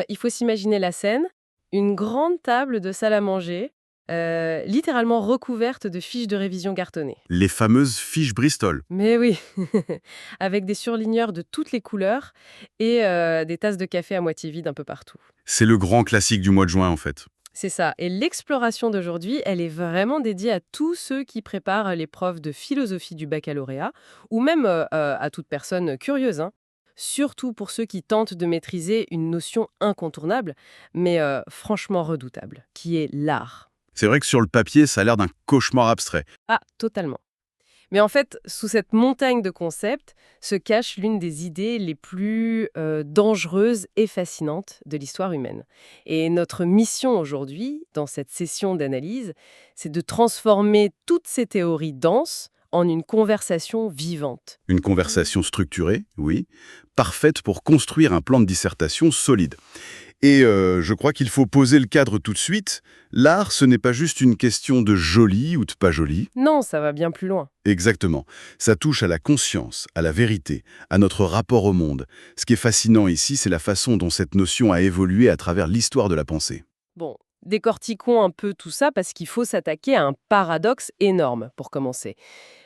Il faut s'imaginer la scène, une grande table de salle à manger, littéralement recouverte de fiches de révision cartonnées. Les fameuses fiches Bristol. Mais oui, avec des surligneurs de toutes les couleurs et des tasses de café à moitié vides un peu partout. C'est le grand classique du mois de juin, en fait. C'est ça. Et l'exploration d'aujourd'hui, elle est vraiment dédiée à tous ceux qui préparent l'épreuve de philosophie du baccalauréat, ou même à toute personne curieuse, hein. Surtout pour ceux qui tentent de maîtriser une notion incontournable, mais franchement redoutable, qui est l'art. C'est vrai que sur le papier, ça a l'air d'un cauchemar abstrait. Ah, totalement. Mais en fait, sous cette montagne de concepts se cache l'une des idées les plus dangereuses et fascinantes de l'histoire humaine. Et notre mission aujourd'hui, dans cette session d'analyse, c'est de transformer toutes ces théories denses en une conversation vivante. Une conversation structurée, oui, parfaite pour construire un plan de dissertation solide. Et je crois qu'il faut poser le cadre tout de suite. L'art, ce n'est pas juste une question de joli ou de pas joli. Non, ça va bien plus loin. Exactement. Ça touche à la conscience, à la vérité, à notre rapport au monde. Ce qui est fascinant ici, c'est la façon dont cette notion a évolué à travers l'histoire de la pensée. Bon, décortiquons un peu tout ça parce qu'il faut s'attaquer à un paradoxe énorme pour commencer.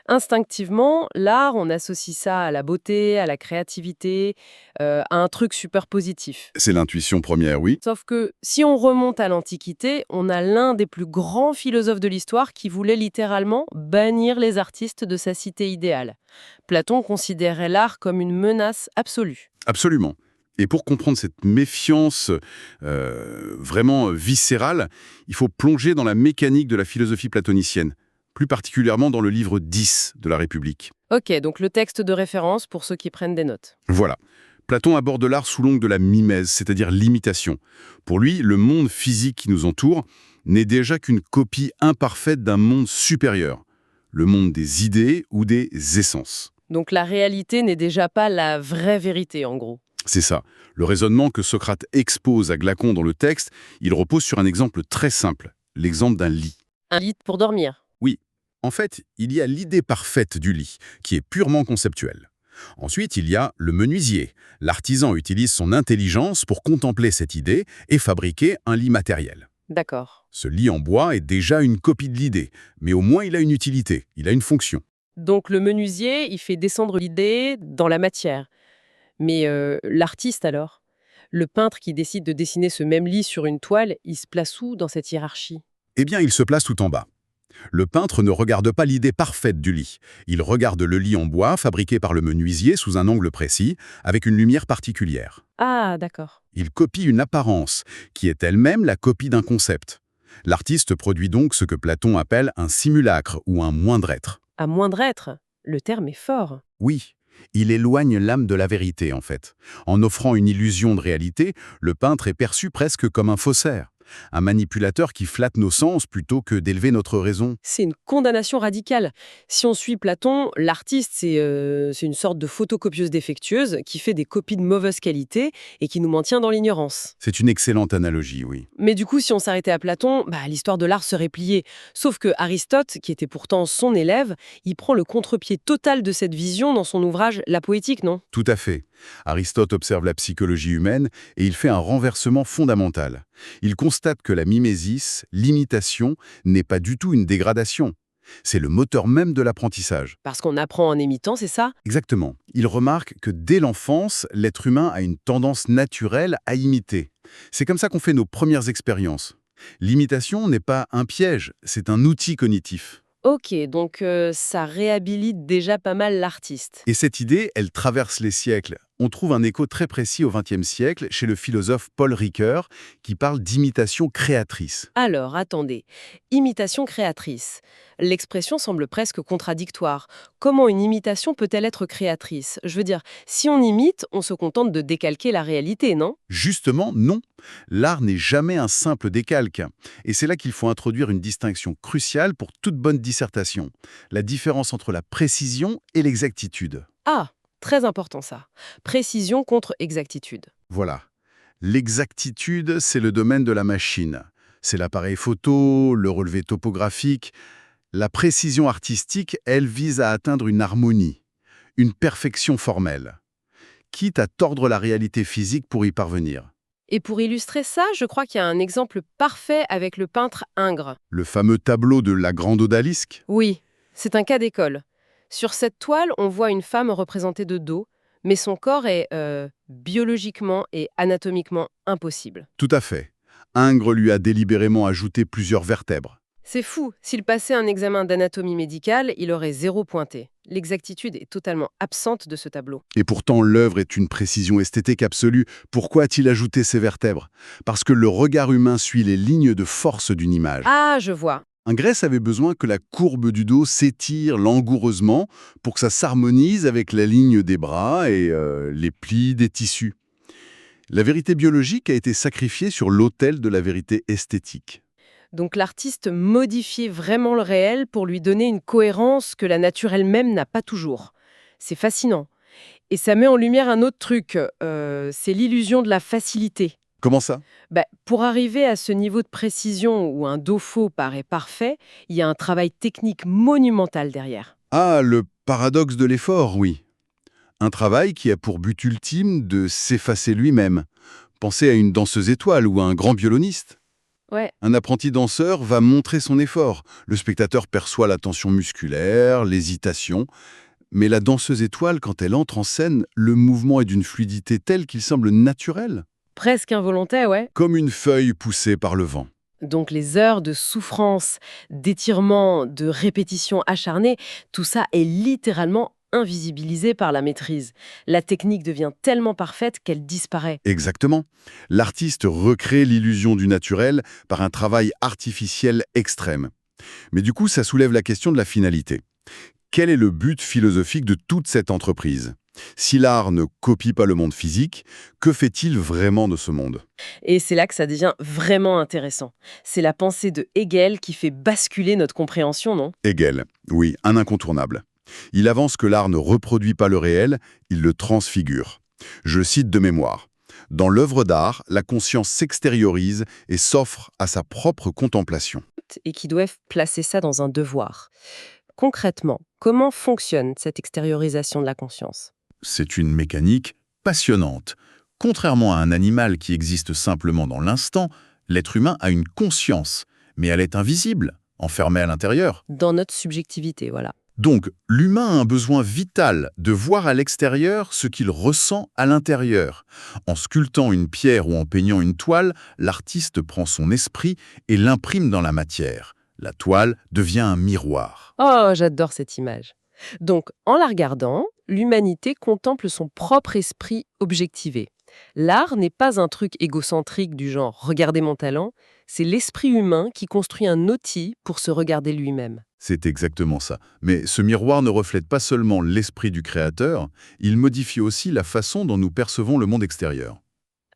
Instinctivement, l'art, on associe ça à la beauté, à la créativité, à un truc super positif. C'est l'intuition première, oui. Sauf que si on remonte à l'Antiquité, on a l'un des plus grands philosophes de l'histoire qui voulait littéralement bannir les artistes de sa cité idéale. Platon considérait l'art comme une menace absolue. Absolument. Et pour comprendre cette méfiance vraiment viscérale, il faut plonger dans la mécanique de la philosophie platonicienne, plus particulièrement dans le livre 10 de la République. Ok, donc le texte de référence pour ceux qui prennent des notes. Voilà. Platon aborde l'art sous l'angle de la mimèse, c'est-à-dire l'imitation. Pour lui, le monde physique qui nous entoure n'est déjà qu'une copie imparfaite d'un monde supérieur, le monde des idées ou des essences. Donc la réalité n'est déjà pas la vraie vérité, en gros. C'est ça. Le raisonnement que Socrate expose à Glacon dans le texte, il repose sur un exemple très simple, l'exemple d'un lit. Un lit pour dormir. Oui, en fait, il y a l'idée parfaite du lit, qui est purement conceptuelle. Ensuite, il y a le menuisier. L'artisan utilise son intelligence pour contempler cette idée et fabriquer un lit matériel. D'accord. Ce lit en bois est déjà une copie de l'idée, mais au moins il a une utilité, il a une fonction. Donc le menuisier, il fait descendre l'idée dans la matière. Mais l'artiste alors? Le peintre qui décide de dessiner ce même lit sur une toile, il se place où dans cette hiérarchie? Eh bien, il se place tout en bas. Le peintre ne regarde pas l'idée parfaite du lit. Il regarde le lit en bois fabriqué par le menuisier sous un angle précis, avec une lumière particulière. Ah, d'accord. Il copie une apparence, qui est elle-même la copie d'un concept. L'artiste produit donc ce que Platon appelle un simulacre ou un moindre être. À moindre être, le terme est fort. Oui, il éloigne l'âme de la vérité, en fait. En offrant une illusion de réalité, le peintre est perçu presque comme un faussaire, un manipulateur qui flatte nos sens plutôt que d'élever notre raison. C'est une condamnation radicale. Si on suit Platon, l'artiste, c'est une sorte de photocopieuse défectueuse qui fait des copies de mauvaise qualité et qui nous maintient dans l'ignorance. C'est une excellente analogie, oui. Mais du coup, si on s'arrêtait à Platon, l'histoire de l'art serait pliée. Sauf que Aristote, qui était pourtant son élève, il prend le contre-pied total de cette vision dans son ouvrage La Poétique, non? Tout à fait. Aristote observe la psychologie humaine et il fait un renversement fondamental. Il constate que la mimésis, l'imitation, n'est pas du tout une dégradation. C'est le moteur même de l'apprentissage. Parce qu'on apprend en imitant, c'est ça? Exactement. Il remarque que dès l'enfance, l'être humain a une tendance naturelle à imiter. C'est comme ça qu'on fait nos premières expériences. L'imitation n'est pas un piège, c'est un outil cognitif. Ok, donc ça réhabilite déjà pas mal l'artiste. Et cette idée, elle traverse les siècles. On trouve un écho très précis au XXe siècle chez le philosophe Paul Ricoeur, qui parle d'imitation créatrice. Alors, attendez. Imitation créatrice. L'expression semble presque contradictoire. Comment une imitation peut-elle être créatrice? Je veux dire, si on imite, on se contente de décalquer la réalité, non? Justement, non. L'art n'est jamais un simple décalque. Et c'est là qu'il faut introduire une distinction cruciale pour toute bonne dissertation. La différence entre la précision et l'exactitude. Ah, très important ça. Précision contre exactitude. Voilà. L'exactitude, c'est le domaine de la machine. C'est l'appareil photo, le relevé topographique. La précision artistique, elle vise à atteindre une harmonie, une perfection formelle, quitte à tordre la réalité physique pour y parvenir. Et pour illustrer ça, je crois qu'il y a un exemple parfait avec le peintre Ingres. Le fameux tableau de la Grande Odalisque. Oui, c'est un cas d'école. Sur cette toile, on voit une femme représentée de dos, mais son corps est biologiquement et anatomiquement impossible. Tout à fait. Ingres lui a délibérément ajouté plusieurs vertèbres. C'est fou, s'il passait un examen d'anatomie médicale, il aurait 0 pointé. L'exactitude est totalement absente de ce tableau. Et pourtant, l'œuvre est une précision esthétique absolue. Pourquoi a-t-il ajouté ces vertèbres? Parce que le regard humain suit les lignes de force d'une image. Ah, je vois. Ingres avait besoin que la courbe du dos s'étire langoureusement pour que ça s'harmonise avec la ligne des bras et les plis des tissus. La vérité biologique a été sacrifiée sur l'autel de la vérité esthétique. Donc l'artiste modifiait vraiment le réel pour lui donner une cohérence que la nature elle-même n'a pas toujours. C'est fascinant. Et ça met en lumière un autre truc, c'est l'illusion de la facilité. Comment ça? Pour arriver à ce niveau de précision où un dos faux paraît parfait, il y a un travail technique monumental derrière. Ah, le paradoxe de l'effort, oui. Un travail qui a pour but ultime de s'effacer lui-même. Pensez à une danseuse étoile ou à un grand violoniste. Ouais, Un apprenti danseur va montrer son effort. Le spectateur perçoit la tension musculaire, l'hésitation. Mais la danseuse étoile, quand elle entre en scène, le mouvement est d'une fluidité telle qu'il semble naturel, presque involontaire, ouais. comme une feuille poussée par le vent. Donc les heures de souffrance, d'étirement, de répétition acharnée, tout ça est littéralement invisibilisé par la maîtrise. La technique devient tellement parfaite qu'elle disparaît. Exactement. L'artiste recrée l'illusion du naturel par un travail artificiel extrême. Mais du coup, ça soulève la question de la finalité. Quel est le but philosophique de toute cette entreprise? Si l'art ne copie pas le monde physique, que fait-il vraiment de ce monde? Et c'est là que ça devient vraiment intéressant. C'est la pensée de Hegel qui fait basculer notre compréhension, non? Hegel, oui, un incontournable. Il avance que l'art ne reproduit pas le réel, il le transfigure. Je cite de mémoire. Dans l'œuvre d'art, la conscience s'extériorise et s'offre à sa propre contemplation. Et qui doivent placer ça dans un devoir. Concrètement, comment fonctionne cette extériorisation de la conscience? C'est une mécanique passionnante. Contrairement à un animal qui existe simplement dans l'instant, l'être humain a une conscience, mais elle est invisible, enfermée à l'intérieur. Dans notre subjectivité, voilà. Donc, l'humain a un besoin vital de voir à l'extérieur ce qu'il ressent à l'intérieur. En sculptant une pierre ou en peignant une toile, l'artiste prend son esprit et l'imprime dans la matière. La toile devient un miroir. Oh, j'adore cette image. Donc, en la regardant, l'humanité contemple son propre esprit objectivé. L'art n'est pas un truc égocentrique du genre « regardez mon talent », c'est l'esprit humain qui construit un outil pour se regarder lui-même. C'est exactement ça. Mais ce miroir ne reflète pas seulement l'esprit du créateur, il modifie aussi la façon dont nous percevons le monde extérieur.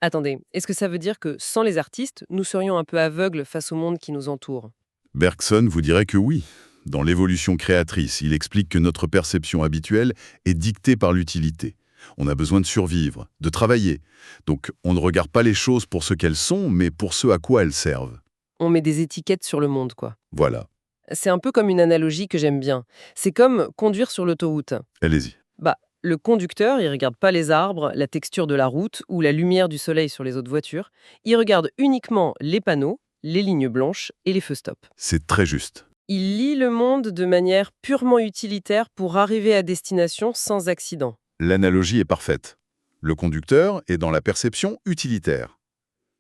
Attendez, est-ce que ça veut dire que sans les artistes, nous serions un peu aveugles face au monde qui nous entoure? Bergson vous dirait que oui. Dans l'évolution créatrice, il explique que notre perception habituelle est dictée par l'utilité. On a besoin de survivre, de travailler. Donc on ne regarde pas les choses pour ce qu'elles sont, mais pour ce à quoi elles servent. On met des étiquettes sur le monde, quoi. Voilà, C'est un peu comme une analogie que j'aime bien. C'est comme conduire sur l'autoroute. allez-y. Le conducteur, il regarde pas les arbres, la texture de la route ou la lumière du soleil sur les autres voitures. Il regarde uniquement les panneaux, les lignes blanches et les feux stop. C'est très juste. Il lit le monde de manière purement utilitaire pour arriver à destination sans accident. L'analogie est parfaite. Le conducteur est dans la perception utilitaire.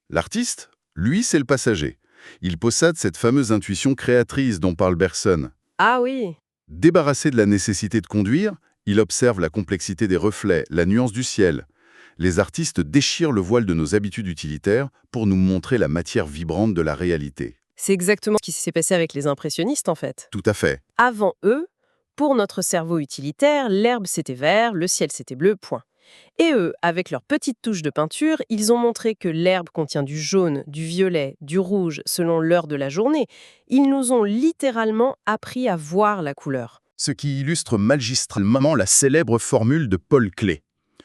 L'artiste, lui, c'est le passager. Il possède cette fameuse intuition créatrice dont parle Bergson. Ah oui. Débarrassé de la nécessité de conduire, il observe la complexité des reflets, la nuance du ciel. Les artistes déchirent le voile de nos habitudes utilitaires pour nous montrer la matière vibrante de la réalité. C'est exactement ce qui s'est passé avec les impressionnistes en fait. Tout à fait. Avant eux, pour notre cerveau utilitaire, l'herbe c'était vert, le ciel c'était bleu, point. Et eux, avec leurs petites touches de peinture, ils ont montré que l'herbe contient du jaune, du violet, du rouge selon l'heure de la journée. Ils nous ont littéralement appris à voir la couleur. Ce qui illustre magistralement la célèbre formule de Paul Klee.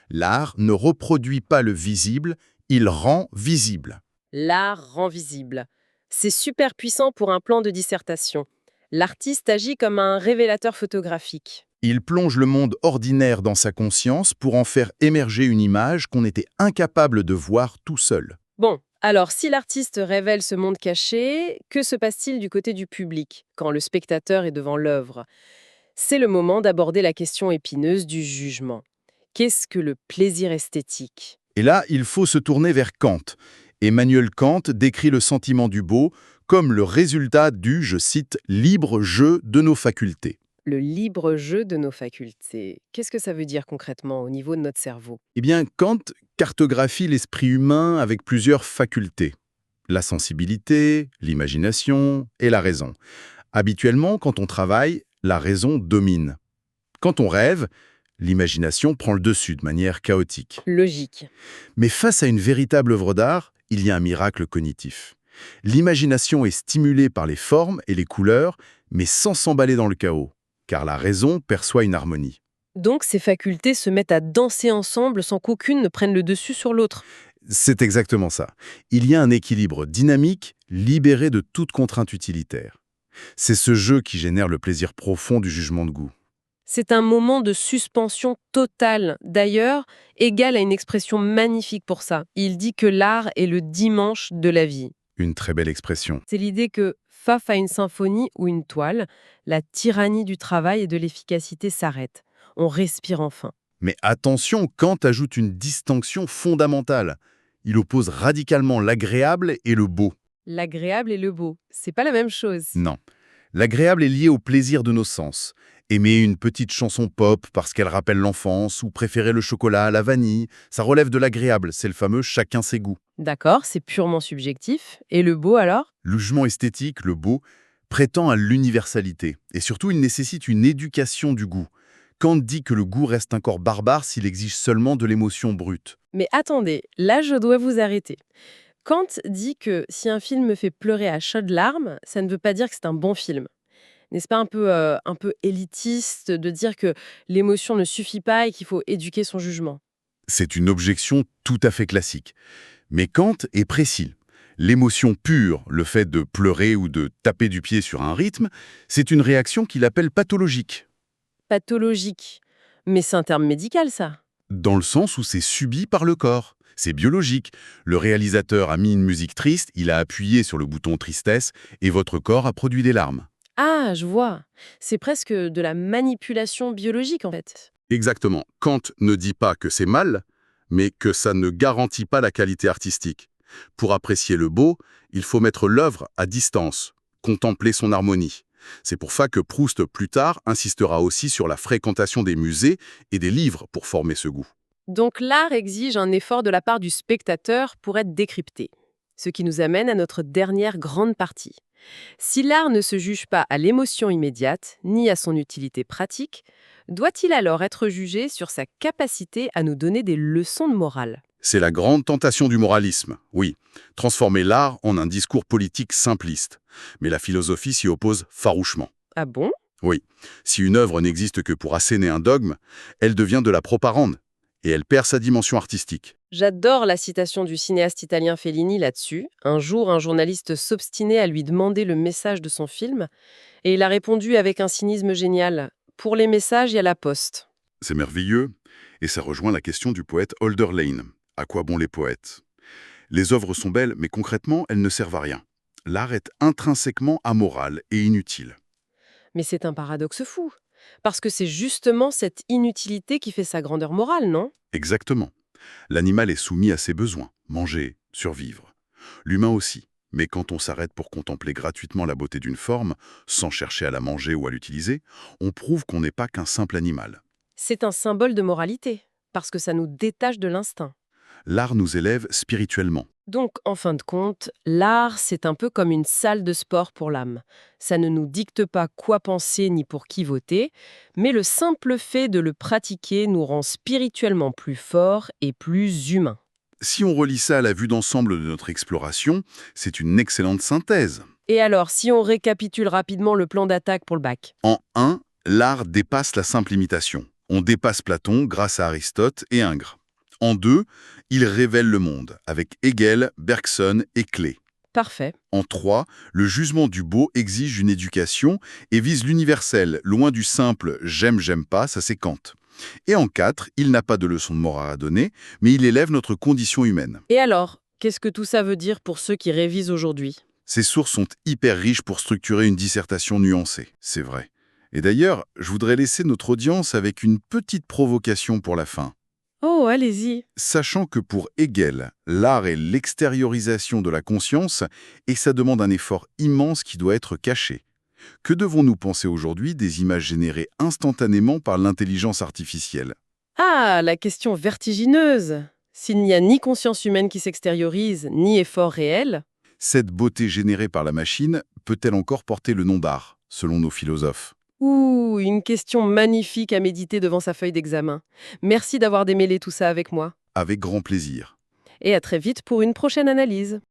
L'art ne reproduit pas le visible, il rend visible. L'art rend visible. C'est super puissant pour un plan de dissertation. L'artiste agit comme un révélateur photographique. Il plonge le monde ordinaire dans sa conscience pour en faire émerger une image qu'on était incapable de voir tout seul. Bon, alors si l'artiste révèle ce monde caché, que se passe-t-il du côté du public, quand le spectateur est devant l'œuvre? C'est le moment d'aborder la question épineuse du jugement. Qu'est-ce que le plaisir esthétique? Et là, il faut se tourner vers Kant. Emmanuel Kant décrit le sentiment du beau comme le résultat du, je cite, libre jeu de nos facultés. Le libre jeu de nos facultés. Qu'est-ce que ça veut dire concrètement au niveau de notre cerveau? Eh bien, Kant cartographie l'esprit humain avec plusieurs facultés. La sensibilité, l'imagination et la raison. Habituellement, quand on travaille, la raison domine. Quand on rêve, l'imagination prend le dessus de manière chaotique. Logique. Mais face à une véritable œuvre d'art, il y a un miracle cognitif. L'imagination est stimulée par les formes et les couleurs, mais sans s'emballer dans le chaos, car la raison perçoit une harmonie. Donc ces facultés se mettent à danser ensemble sans qu'aucune ne prenne le dessus sur l'autre. C'est exactement ça. Il y a un équilibre dynamique, libéré de toute contrainte utilitaire. C'est ce jeu qui génère le plaisir profond du jugement de goût. C'est un moment de suspension totale. D'ailleurs, égal à une expression magnifique pour ça. Il dit que l'art est le dimanche de la vie. Une très belle expression. C'est l'idée que, face à une symphonie ou une toile, la tyrannie du travail et de l'efficacité s'arrête. On respire enfin. Mais attention, Kant ajoute une distinction fondamentale. Il oppose radicalement l'agréable et le beau. L'agréable et le beau, c'est pas la même chose. Non. L'agréable est lié au plaisir de nos sens. Aimer une petite chanson pop parce qu'elle rappelle l'enfance ou préférer le chocolat à la vanille, ça relève de l'agréable, c'est le fameux chacun ses goûts. D'accord, c'est purement subjectif. Et le beau alors? Le jugement esthétique, le beau, prétend à l'universalité. Et surtout, il nécessite une éducation du goût. Kant dit que le goût reste un corps barbare s'il exige seulement de l'émotion brute. Mais attendez, là je dois vous arrêter. Kant dit que si un film me fait pleurer à chaudes larmes, ça ne veut pas dire que c'est un bon film. N'est-ce pas un peu élitiste de dire que l'émotion ne suffit pas et qu'il faut éduquer son jugement? C'est une objection tout à fait classique. Mais Kant est précis. L'émotion pure, le fait de pleurer ou de taper du pied sur un rythme, c'est une réaction qu'il appelle pathologique. Pathologique. Mais c'est un terme médical, ça. Dans le sens où c'est subi par le corps. C'est biologique. Le réalisateur a mis une musique triste, il a appuyé sur le bouton tristesse et votre corps a produit des larmes. Ah, je vois. C'est presque de la manipulation biologique, en fait. Exactement. Kant ne dit pas que c'est mal, mais que ça ne garantit pas la qualité artistique. Pour apprécier le beau, il faut mettre l'œuvre à distance, contempler son harmonie. C'est pour ça que Proust, plus tard, insistera aussi sur la fréquentation des musées et des livres pour former ce goût. Donc l'art exige un effort de la part du spectateur pour être décrypté. Ce qui nous amène à notre dernière grande partie. Si l'art ne se juge pas à l'émotion immédiate, ni à son utilité pratique, doit-il alors être jugé sur sa capacité à nous donner des leçons de morale? C'est la grande tentation du moralisme, oui. Transformer l'art en un discours politique simpliste. Mais la philosophie s'y oppose farouchement. Ah bon? Oui, si une œuvre n'existe que pour asséner un dogme, elle devient de la propagande, et elle perd sa dimension artistique. J'adore la citation du cinéaste italien Fellini là-dessus. Un jour, un journaliste s'obstinait à lui demander le message de son film, et il a répondu avec un cynisme génial. Pour les messages, il y a la poste. C'est merveilleux, et ça rejoint la question du poète Hölderlin. À quoi bon les poètes? Les œuvres sont belles, mais concrètement, elles ne servent à rien. L'art est intrinsèquement amoral et inutile. Mais c'est un paradoxe fou. Parce que c'est justement cette inutilité qui fait sa grandeur morale, non? Exactement. L'animal est soumis à ses besoins, manger, survivre. L'humain aussi. Mais quand on s'arrête pour contempler gratuitement la beauté d'une forme, sans chercher à la manger ou à l'utiliser, on prouve qu'on n'est pas qu'un simple animal. C'est un symbole de moralité, parce que ça nous détache de l'instinct. L'art nous élève spirituellement. Donc, en fin de compte, l'art, c'est un peu comme une salle de sport pour l'âme. Ça ne nous dicte pas quoi penser ni pour qui voter, mais le simple fait de le pratiquer nous rend spirituellement plus forts et plus humains. Si on relie ça à la vue d'ensemble de notre exploration, c'est une excellente synthèse. Et alors, si on récapitule rapidement le plan d'attaque pour le bac? En 1, l'art dépasse la simple imitation. On dépasse Platon grâce à Aristote et Ingres. En 2, il révèle le monde, avec Hegel, Bergson et Klee. Parfait. En 3, le jugement du beau exige une éducation et vise l'universel, loin du simple « j'aime pas », ça c'est Kant. Et en 4, il n'a pas de leçon de morale à donner, mais il élève notre condition humaine. Et alors, Qu'est-ce que tout ça veut dire pour ceux qui révisent aujourd'hui? Ces sources sont hyper riches pour structurer une dissertation nuancée, c'est vrai. Et d'ailleurs, je voudrais laisser notre audience avec une petite provocation pour la fin. Oh, allez-y. Sachant que pour Hegel, l'art est l'extériorisation de la conscience et ça demande un effort immense qui doit être caché. Que devons-nous penser aujourd'hui des images générées instantanément par l'intelligence artificielle? Ah, la question vertigineuse. S'il n'y a ni conscience humaine qui s'extériorise, ni effort réel. Cette beauté générée par la machine peut-elle encore porter le nom d'art, selon nos philosophes? Ouh, une question magnifique à méditer devant sa feuille d'examen. Merci d'avoir démêlé tout ça avec moi. Avec grand plaisir. Et à très vite pour une prochaine analyse.